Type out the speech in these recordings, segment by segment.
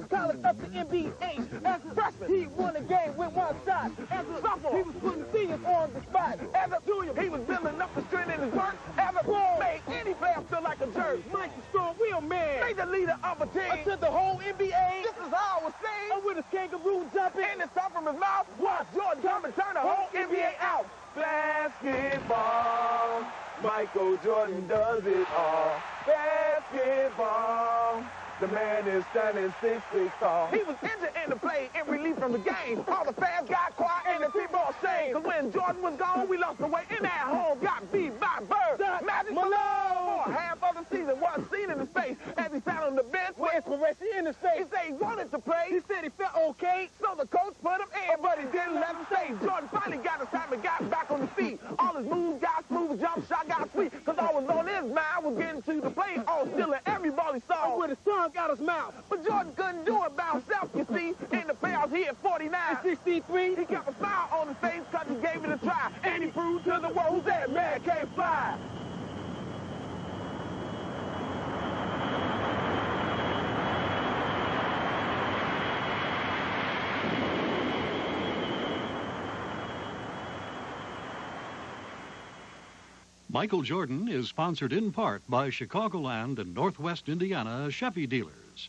from college up to NBA. As a freshman, he won a game with one shot. As a sophomore, he was putting seniors on the spot. As a junior, he was building up the strength in his work. As a pro, made any player feel like a jerk. Mike the strong real man, made the leader of a team. Until the whole NBA, this is how I was saying. And with his kangaroo jumping and the stuff from his mouth, watch Jordan come and turn the whole NBA out. Basketball, Michael Jordan does it all. Basketball, the man is standing 6 feet tall. He was injured in the play and released from the game. All the fans got quiet and the people ashamed. Cause when Jordan was gone, we lost the way in at home. Got beat by Bird, Magic Malone. For half of the season, wasn't seen in his face as he sat on the bench with inspiration in his face. He said he wanted to play. He said he felt okay, so the coach put him in, but he didn't let him stay. Jordan finally got his time and got back on his feet. All his moves got smooth, jump shot got sweet. Cause all was on his mind was getting to the plate, all stealing every ball he saw. With his tongue out his mouth. But Jordan couldn't do it by himself, you see. In the playoffs, he hit 49. And 63, he kept a smile on his face cause he gave it a try. And he proved to the world that man can't fly. Michael Jordan is sponsored in part by Chicagoland and Northwest Indiana Chevy dealers,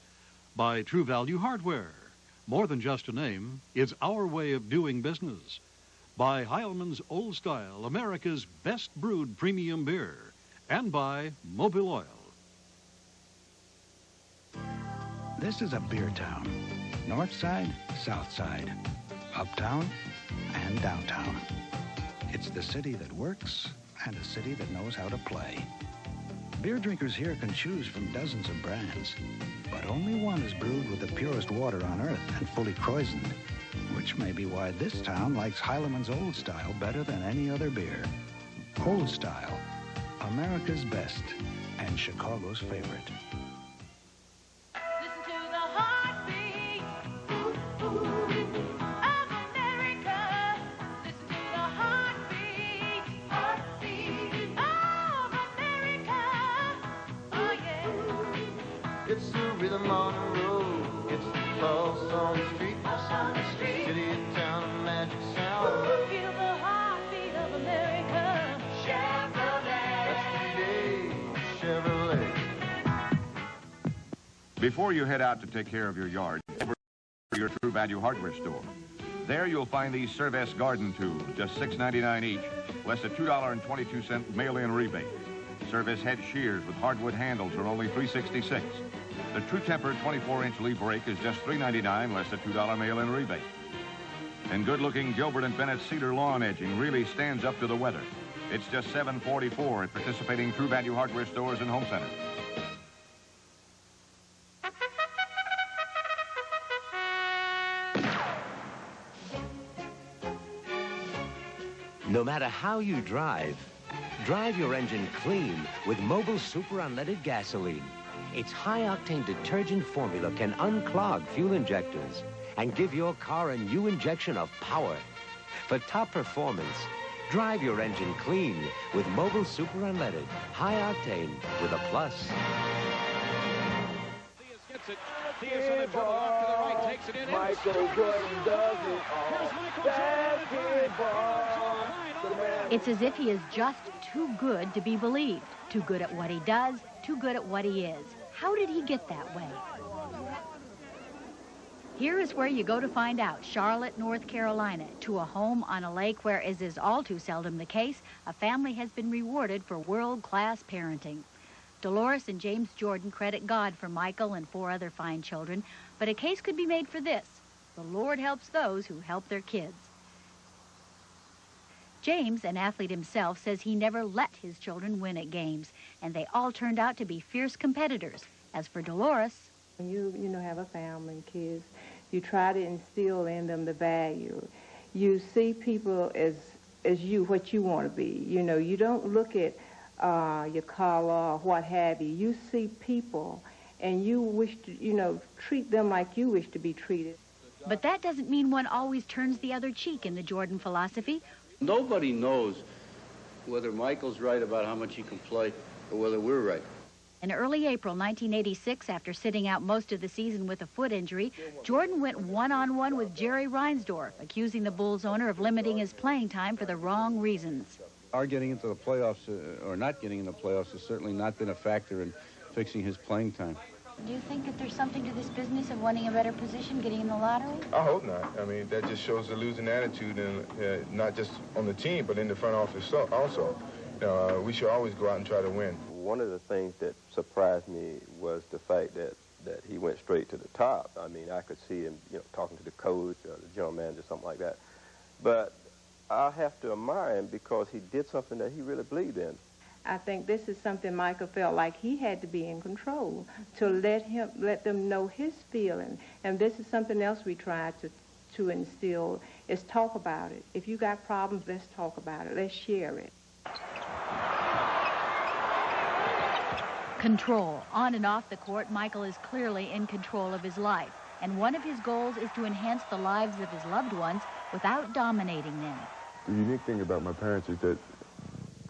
by True Value Hardware, more than just a name, it's our way of doing business, by Heilman's Old Style, America's best brewed premium beer, and by Mobil Oil. This is a beer town. North side, south side, uptown, and downtown. It's the city that works and a city that knows how to play. Beer drinkers here can choose from dozens of brands, but only one is brewed with the purest water on earth and fully kreuzened, which may be why this town likes Heileman's Old Style better than any other beer. Old Style, America's best and Chicago's favorite. It's the rhythm on the road. It's the pulse on the street. City and town, a magic sound. Feel the heartbeat of America. Chevrolet. That's the Chevrolet. Before you head out to take care of your yard, your True Value Hardware store. There you'll find these Cervest garden tools, just $6.99 each, less a $2.22 mail-in rebate. Service head shears with hardwood handles are only $3.66. The True Temper 24-inch leaf rake is just $3.99, less a $2 mail-in rebate. And good-looking Gilbert & Bennett cedar lawn edging really stands up to the weather. It's just $7.44 at participating True Value Hardware stores and home centers. No matter how you drive your engine clean with Mobil Super Unleaded Gasoline. Its high-octane detergent formula can unclog fuel injectors and give your car a new injection of power. For top performance, drive your engine clean with Mobil Super Unleaded, high-octane with a plus. Gets it. Diaz on the dribble off to the right, takes it in. Michael Jordan does it all. Basketball. It's as if he is just too good to be believed. Too good at what he does, too good at what he is. How did he get that way? Here is where you go to find out. Charlotte, North Carolina, to a home on a lake where, as is all too seldom the case, a family has been rewarded for world-class parenting. Dolores and James Jordan credit God for Michael and 4 other fine children, but a case could be made for this. The Lord helps those who help their kids. James, an athlete himself, says he never let his children win at games, and they all turned out to be fierce competitors. As for Dolores... When you have a family and kids, you try to instill in them the value. You see people as you, what you want to be. You know, you don't look at your color or what have you. You see people, and you wish to, treat them like you wish to be treated. But that doesn't mean one always turns the other cheek in the Jordan philosophy. Nobody knows whether Michael's right about how much he can play or whether we're right. In early April 1986, after sitting out most of the season with a foot injury, Jordan went one-on-one with Jerry Reinsdorf, accusing the Bulls owner of limiting his playing time for the wrong reasons. Our getting into the playoffs, or not getting in the playoffs, has certainly not been a factor in fixing his playing time. Do you think that there's something to this business of wanting a better position, getting in the lottery? I hope not. I mean, that just shows a losing attitude, and not just on the team, but in the front office also. We should always go out and try to win. One of the things that surprised me was the fact that he went straight to the top. I mean, I could see him, talking to the coach or the general manager, something like that. But I have to admire him because he did something that he really believed in. I think this is something Michael felt like he had to be in control, to let them know his feeling. And this is something else we try to instill, is talk about it. If you got problems, let's talk about it. Let's share it. Control. On and off the court, Michael is clearly in control of his life. And one of his goals is to enhance the lives of his loved ones without dominating them. The unique thing about my parents is that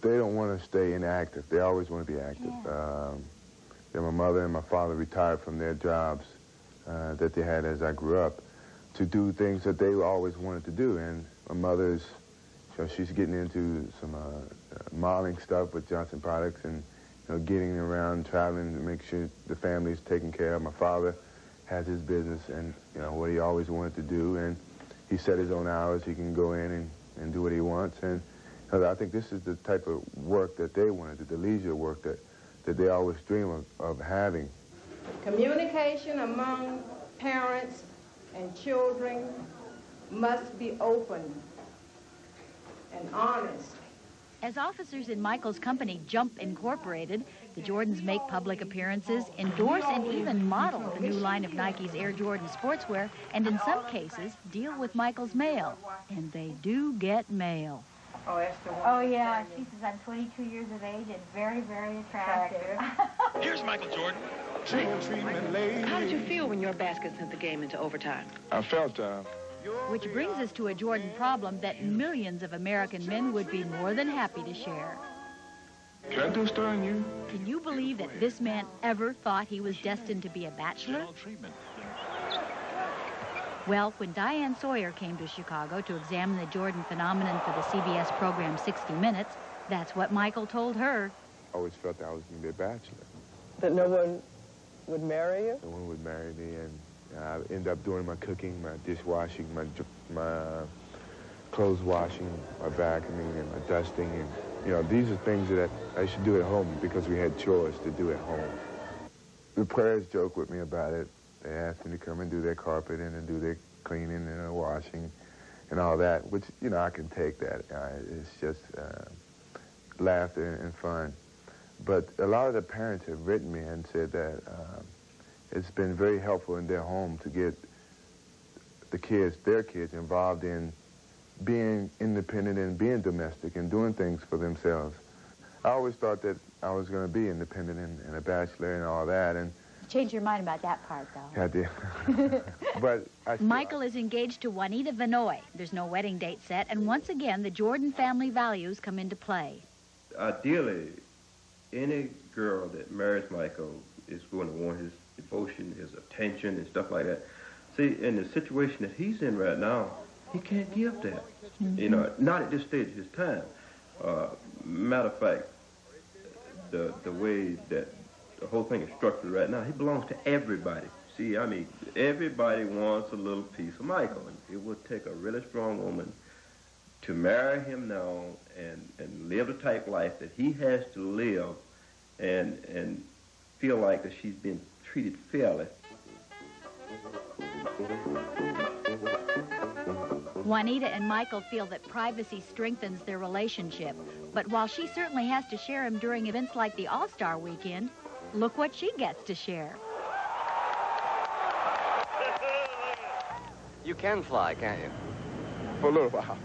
they don't want to stay inactive. They always want to be active. Yeah. My mother and my father retired from their jobs that they had as I grew up to do things that they always wanted to do. And my mother's, she's getting into some modeling stuff with Johnson Products and getting around, traveling to make sure the family's taken care of. My father has his business and what he always wanted to do, and he set his own hours. He can go in and do what he wants. And I think this is the type of work that they wanted to do, the leisure work that they always dream of having. Communication among parents and children must be open and honest. As officers in Michael's company, Jump Incorporated, the Jordans make public appearances, endorse, and even model the new line of Nike's Air Jordan sportswear, and in some cases, deal with Michael's mail. And they do get mail. Oh, yeah, she says I'm 22 years of age and very, very attractive. Here's Michael Jordan. How did you feel when your basket sent the game into overtime? I felt Which brings us to a Jordan problem that millions of American men would be more than happy to share. Can I do a story on you? Can you believe that this man ever thought he was destined to be a bachelor? Well, when Diane Sawyer came to Chicago to examine the Jordan phenomenon for the CBS program 60 Minutes, that's what Michael told her. I always felt that I was going to be a bachelor. That no one would marry you? No one would marry me, and I ended up doing my cooking, my dishwashing, my clothes washing, my vacuuming, and my dusting. And, these are things that I should do at home because we had chores to do at home. The players joke with me about it. They asked me to come and do their carpeting and do their cleaning and their washing and all that, which, I can take that. It's just laughter and fun. But a lot of the parents have written me and said that it's been very helpful in their home to get their kids involved in being independent and being domestic and doing things for themselves. I always thought that I was going to be independent and a bachelor and all that. And change your mind about that part, though. I did. But Michael is engaged to Juanita Vinoy. There's no wedding date set, and once again, the Jordan family values come into play. Ideally, any girl that marries Michael is going to want his devotion, his attention, and stuff like that. See, in the situation that he's in right now, he can't give that. Not at this stage of his time. Matter of fact, the way that the whole thing is structured right now, he belongs to everybody. See, I mean, everybody wants a little piece of Michael. And it would take a really strong woman to marry him now and live the type of life that he has to live and feel like that she's been treated fairly. Juanita and Michael feel that privacy strengthens their relationship. But while she certainly has to share him during events like the All-Star Weekend, look what she gets to share. You can fly, can't you? For a little while.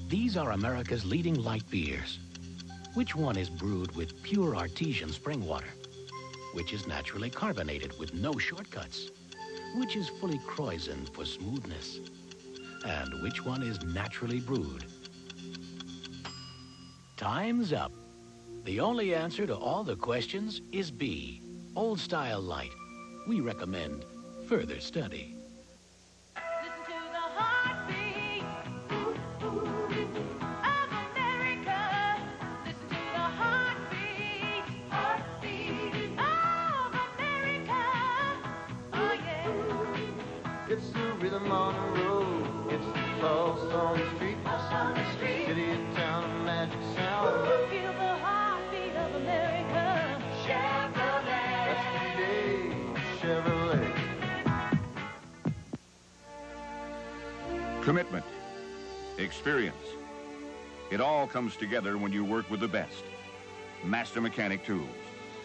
These are America's leading light beers. Which one is brewed with pure artesian spring water? Which is naturally carbonated with no shortcuts? Which is fully croissant for smoothness? And which one is naturally brewed? Time's up. The only answer to all the questions is B, Old Style Light. We recommend further study. It's the rhythm on the road. It's the pulse on the street. Pulse on the street. City and town, a magic sound. Feel the heartbeat of America. Chevrolet. That's the day, Chevrolet. Commitment, experience. It all comes together when you work with the best. Master Mechanic Tools,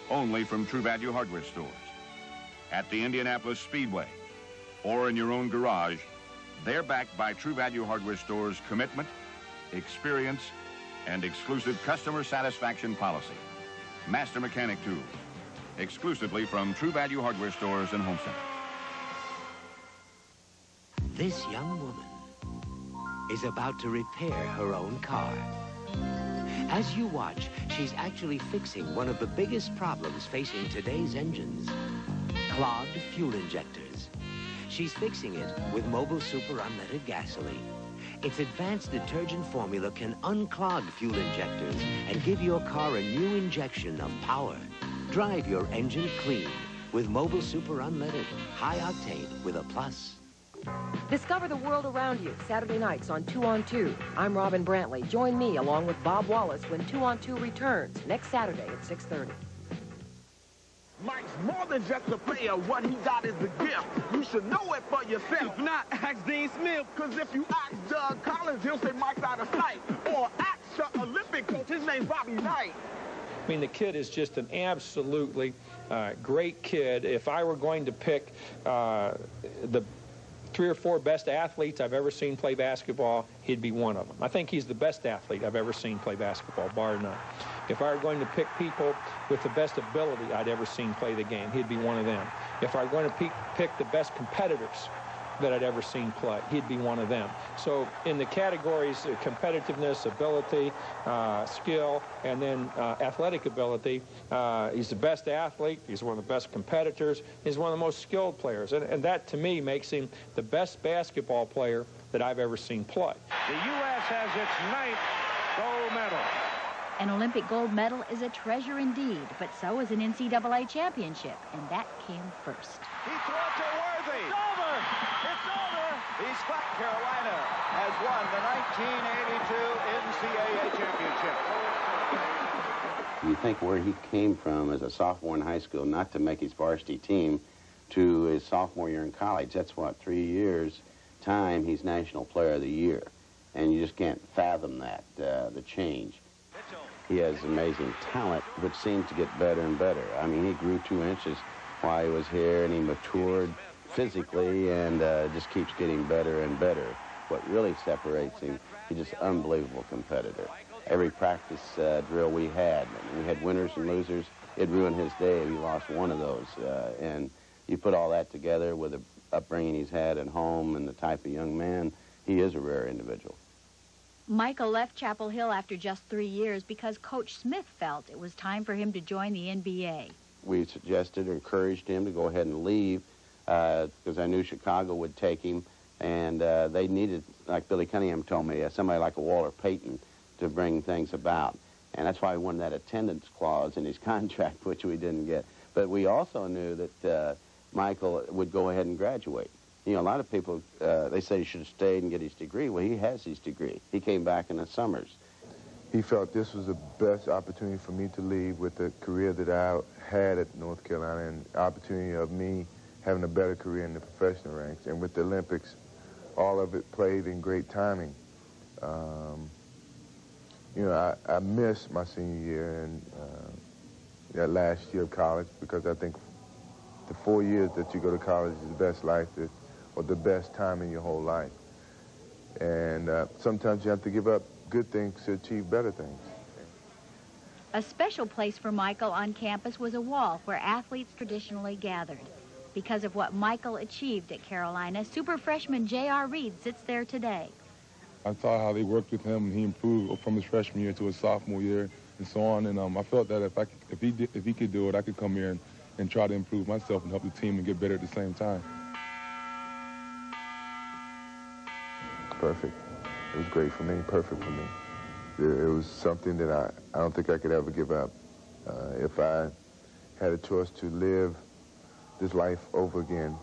only from True Value Hardware stores. At the Indianapolis Speedway, or in your own garage, they're backed by True Value Hardware Store's commitment, experience, and exclusive customer satisfaction policy. Master Mechanic Tools, exclusively from True Value Hardware Stores and Home Centers. This young woman is about to repair her own car. As you watch, she's actually fixing one of the biggest problems facing today's engines: clogged fuel injectors. She's fixing it with Mobile Super Unleaded Gasoline. Its advanced detergent formula can unclog fuel injectors and give your car a new injection of power. Drive your engine clean with Mobile Super Unleaded, high octane with a plus. Discover the world around you, Saturday nights on 2 on 2. I'm Robin Brantley. Join me along with Bob Wallace when 2 on 2 returns next Saturday at 6:30. Mike's more than just a player. What he got is a gift. You should know it for yourself. If not, ask Dean Smith. Because if you ask Doug Collins, he'll say Mike's out of sight. Or ask the Olympic coach. His name's Bobby Knight. I mean, the kid is just an absolutely great kid. If I were going to pick the 3 or 4 best athletes I've ever seen play basketball, he'd be one of them. I think he's the best athlete I've ever seen play basketball, bar none. If I were going to pick people with the best ability I'd ever seen play the game, he'd be one of them. If I were going to pick the best competitors that I'd ever seen play, he'd be one of them. So in the categories of competitiveness, ability, skill, and then athletic ability, he's the best athlete, he's one of the best competitors, he's one of the most skilled players. And that, to me, makes him the best basketball player that I've ever seen play. The U.S. has its 9th gold medal. An Olympic gold medal is a treasure indeed, but so is an NCAA championship, and that came first. He threw it to Worthy. It's over! It's over! East Carolina has won the 1982 NCAA championship. You think where he came from as a sophomore in high school, not to make his varsity team, to his sophomore year in college. That's what, 3 years' time, he's National Player of the Year. And you just can't fathom that, the change. He has amazing talent, which seems to get better and better. I mean, he grew 2 inches while he was here, and he matured physically, and just keeps getting better and better. What really separates him, he's just an unbelievable competitor. Every practice drill we had winners and losers. It ruined his day if he lost one of those. And you put all that together with the upbringing he's had at home and the type of young man, he is a rare individual. Michael left Chapel Hill after just 3 years because Coach Smith felt it was time for him to join the NBA. We suggested or encouraged him to go ahead and leave because I knew Chicago would take him, and they needed, like Billy Cunningham told me, somebody like a Walter Payton to bring things about. And that's why he wanted that attendance clause in his contract, which we didn't get. But we also knew that Michael would go ahead and graduate. You know, a lot of people, they say he should have stayed and get his degree. Well, he has his degree. He came back in the summers. He felt this was the best opportunity for me to leave with the career that I had at North Carolina and the opportunity of me having a better career in the professional ranks. And with the Olympics, all of it played in great timing. You know, I missed my senior year and that last year of college because I think the 4 years that you go to college is the best life or the best time in your whole life. And sometimes you have to give up good things to achieve better things. A special place for Michael on campus was a wall where athletes traditionally gathered. Because of what Michael achieved at Carolina, super freshman J.R. Reed sits there today. I saw how they worked with him, and he improved from his freshman year to his sophomore year, and so on. And I felt that if he could do it, I could come here and try to improve myself and help the team and get better at the same time. Perfect. It was great for me. Perfect for me. It was something that I don't think I could ever give up. If I had a choice to live this life over again,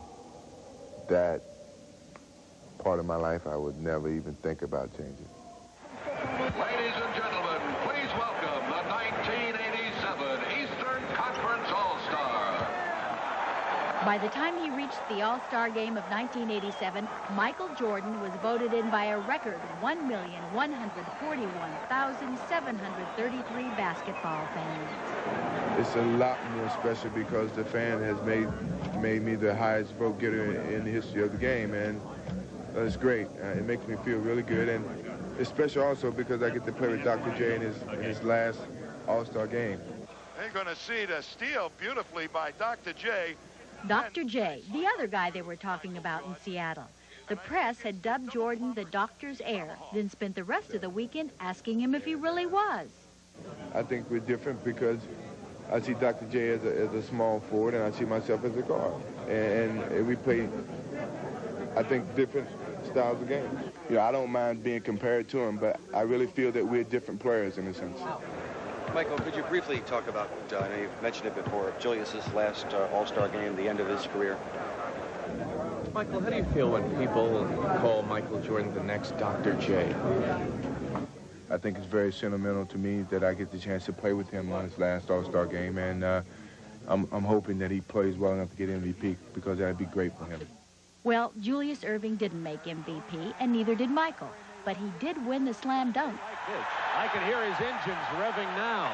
that part of my life I would never even think about changing. Ladies and gentlemen, please welcome the 1987 Eastern Conference All-Star. By the time he reached the All-Star game of 1987, Michael Jordan was voted in by a record 1,141,733 basketball fans. It's a lot more special because the fan has made me the highest vote getter in the history of the game, and it's great. It makes me feel really good, and it's special also because I get to play with Dr. J in his last All-Star game. They're going to see the steal beautifully by Dr. J. Dr. J, the other guy they were talking about in Seattle. The press had dubbed Jordan the doctor's heir, then spent the rest of the weekend asking him if he really was. I think we're different because I see Dr. J as a small forward, and I see myself as a guard. And we play, I think, different styles of games. You know, I don't mind being compared to him, but I really feel that we're different players in a sense. Michael, could you briefly talk about, I know you've mentioned it before, Julius's last All-Star game, the end of his career? Michael, how do you feel when people call Michael Jordan the next Dr. J? I think it's very sentimental to me that I get the chance to play with him on his last All-Star game, and I'm hoping that he plays well enough to get MVP because that'd be great for him. Well, Julius Erving didn't make MVP, and neither did Michael, but he did win the slam dunk. I can hear his engines revving now.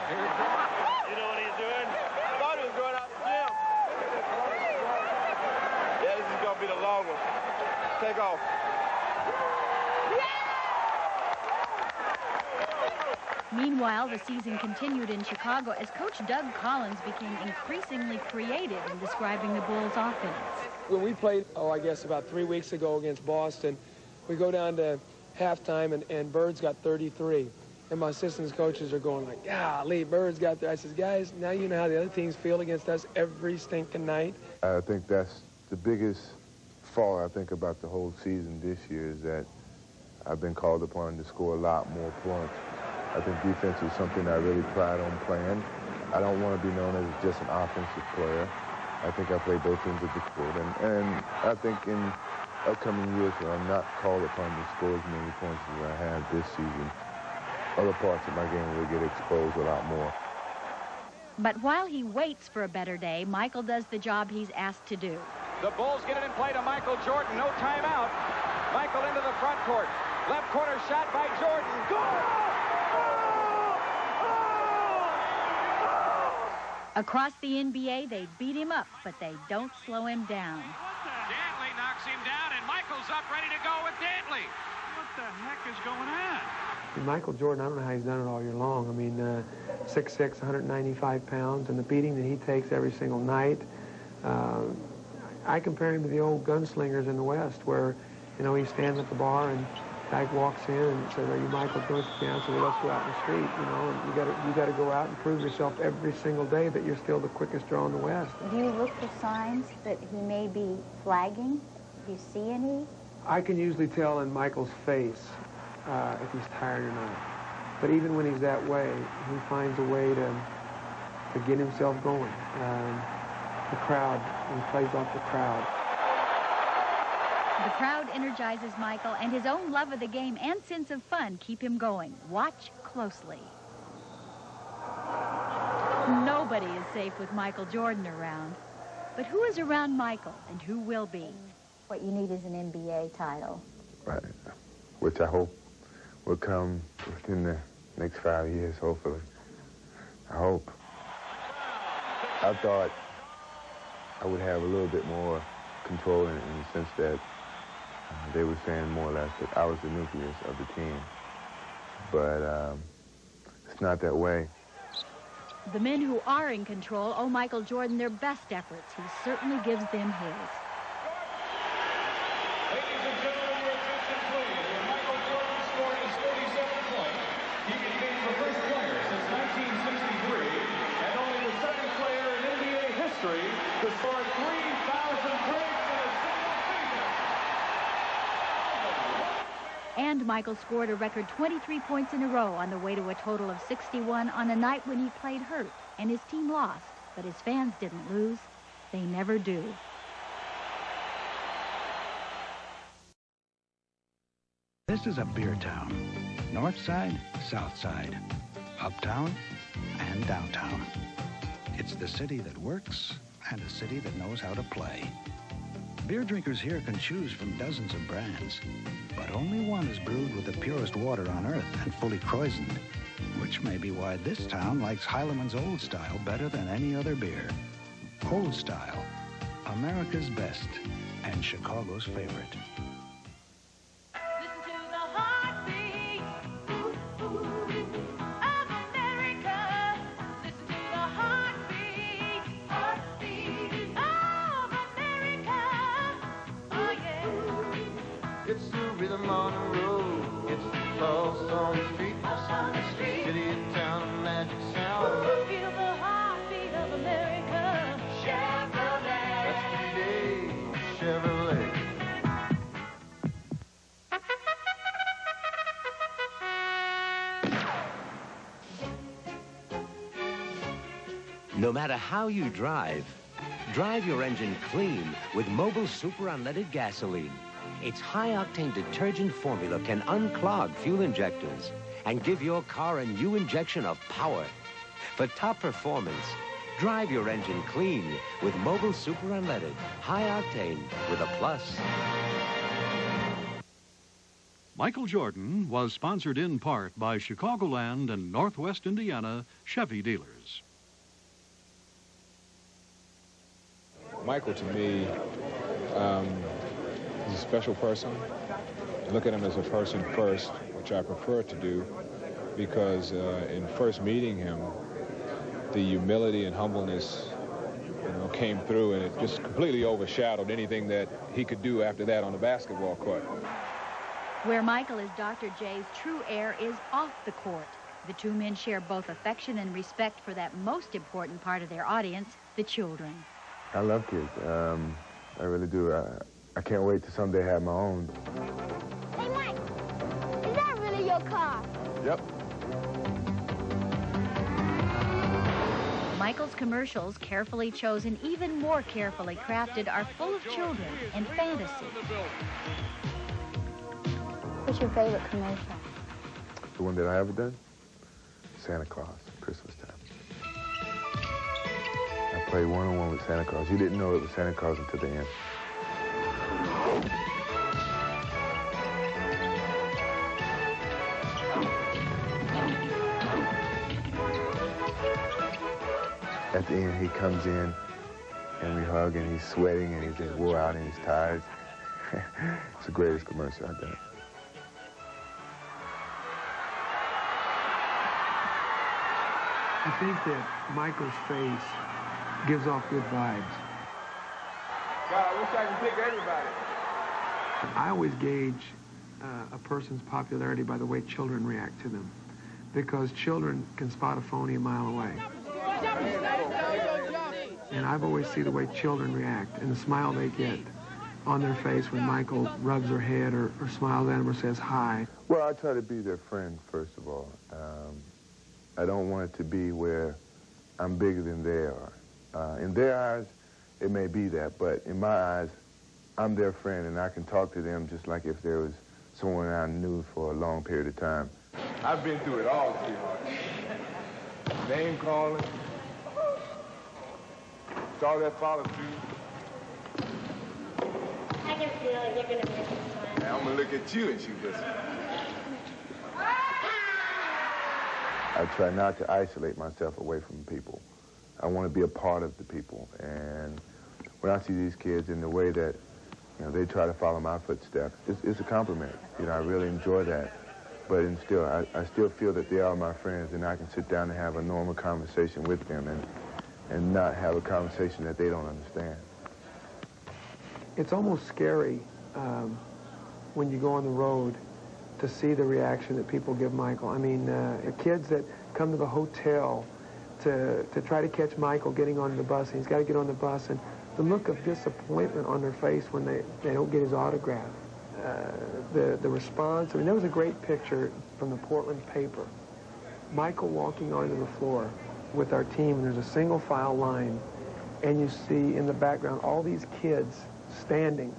You know what he's doing? I thought he was going out to the gym. Yeah, this is going to be the long one. Take off. Meanwhile, the season continued in Chicago as Coach Doug Collins became increasingly creative in describing the Bulls' offense. When we played, I guess about 3 weeks ago against Boston, we go down to halftime, and Bird's got 33. And my assistant coaches are going like, golly, Bird's got there. I says, guys, now you know how the other teams feel against us every stinking night. I think that's the biggest fault I think about the whole season this year is that I've been called upon to score a lot more points. I think defense is something I really pride on playing. I don't want to be known as just an offensive player. I think I play both ends of the court. And I think in upcoming years when I'm not called upon to score as many points as I have this season, other parts of my game will get exposed a lot more. But while he waits for a better day, Michael does the job he's asked to do. The Bulls get it in play to Michael Jordan. No timeout. Michael into the front court. Left corner shot by Jordan. Good! Across the NBA, they beat him up, but they don't slow him down. Dantley knocks him down, and Michael's up ready to go with Dantley. What the heck is going on? Michael Jordan, I don't know how he's done it all year long. I mean, 6'6", 195 pounds, and the beating that he takes every single night. I compare him to the old gunslingers in the West where, you know, he stands at the bar and guy walks in and says, "Are you Michael Jordan?" Yeah, so let's go out in the street, you know, and you got to go out and prove yourself every single day that you're still the quickest draw in the West. Do you look for signs that he may be flagging? Do you see any? I can usually tell in Michael's face if he's tired or not. But even when he's that way, he finds a way to get himself going. The crowd, he plays off the crowd. The crowd energizes Michael, and his own love of the game and sense of fun keep him going. Watch closely. Nobody is safe with Michael Jordan around. But who is around Michael, and who will be? What you need is an NBA title. Right. Which I hope will come within the next 5 years, hopefully. I hope. I thought I would have a little bit more control in the sense that they were saying more or less that I was the nucleus of the team. But it's not that way. The men who are in control owe Michael Jordan their best efforts. He certainly gives them his. Ladies and gentlemen, your attention please. When Michael Jordan scored his 37th point, he became the first player since 1963 and only the second player in NBA history to score 3,000 points in a single season. And Michael scored a record 23 points in a row on the way to a total of 61 on a night when he played hurt and his team lost. But his fans didn't lose. They never do. This is a beer town. North side, south side, uptown, and downtown. It's the city that works and a city that knows how to play. Beer drinkers here can choose from dozens of brands, but only one is brewed with the purest water on earth and fully kreuzened, which may be why this town likes Heileman's Old Style better than any other beer. Old Style, America's best and Chicago's favorite. It's the rhythm on the road. It's the pulse on the street. Pulse on the street. City and town, a magic sound. Feel the heartbeat of America. Chevrolet. That's today, Chevrolet. No matter how you drive, drive your engine clean with Mobil Super Unleaded Gasoline. Its high-octane detergent formula can unclog fuel injectors and give your car a new injection of power. For top performance, drive your engine clean with Mobil Super Unleaded, high-octane with a plus. Michael Jordan was sponsored in part by Chicagoland and Northwest Indiana Chevy dealers. Michael, to me, he's a special person. I look at him as a person first, which I prefer to do, because in first meeting him, the humility and humbleness, came through, and it just completely overshadowed anything that he could do after that on the basketball court. Where Michael is Dr. J's true heir is off the court. The two men share both affection and respect for that most important part of their audience, the children. I love kids. I really do. I can't wait to someday have my own. Hey, Mike, is that really your car? Yep. Michael's commercials, carefully chosen, even more carefully crafted, are full of children and fantasy. What's your favorite commercial? The one that I ever done? Santa Claus, Christmas time. I played one-on-one with Santa Claus. You didn't know it was Santa Claus until the end. At the end, he comes in, and we hug, and he's sweating, and he's just wore out, and he's tired. It's the greatest commercial I've done. I think that Michael's face gives off good vibes. God, I wish I could pick everybody. I always gauge a person's popularity by the way children react to them, because children can spot a phony a mile away. And I've always seen the way children react and the smile they get on their face when Michael rubs her head or smiles at them or says hi. Well, I try to be their friend, first of all. I don't want it to be where I'm bigger than they are. In their eyes, it may be that, but in my eyes, I'm their friend, and I can talk to them just like if there was someone I knew for a long period of time. I've been through it all, sweetheart. Name calling. Saw that follow through. I can feel it. You're going to make me smile. Now I'm going to look at you and shoot this. I try not to isolate myself away from people. I want to be a part of the people. And when I see these kids in the way that, they try to follow my footsteps, it's a compliment. I really enjoy that. but still, I still feel that they are my friends, and I can sit down and have a normal conversation with them and not have a conversation that they don't understand. It's almost scary when you go on the road to see the reaction that people give Michael. I mean, kids that come to the hotel to try to catch Michael getting on the bus, and he's got to get on the bus, and the look of disappointment on their face when they don't get his autograph. The response, I mean, there was a great picture from the Portland paper. Michael walking onto the floor with our team, and there's a single file line, and you see in the background all these kids standing,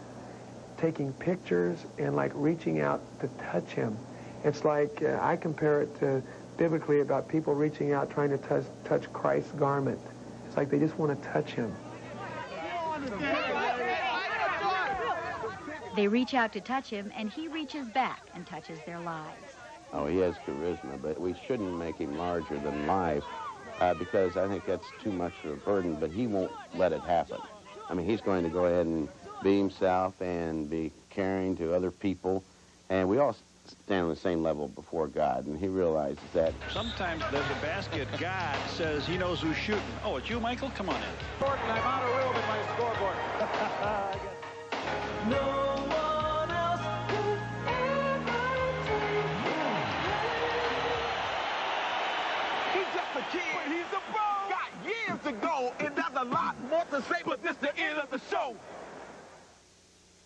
taking pictures and like reaching out to touch him. It's like, I compare it to biblically about people reaching out trying to touch Christ's garment. It's like they just want to touch him. They reach out to touch him, and he reaches back and touches their lives. Oh, he has charisma, but we shouldn't make him larger than life because I think that's too much of a burden, but he won't let it happen. I mean, he's going to go ahead and be himself and be caring to other people, and we all stand on the same level before God, and he realizes that. Sometimes there's a basket. God says he knows who's shooting. Oh, it's you, Michael? Come on in. Jordan, I'm out of room in my scoreboard. No one else could ever take He's just a kid, but he's a pro. Got years to go, and there's a lot more to say, but this the end of the show.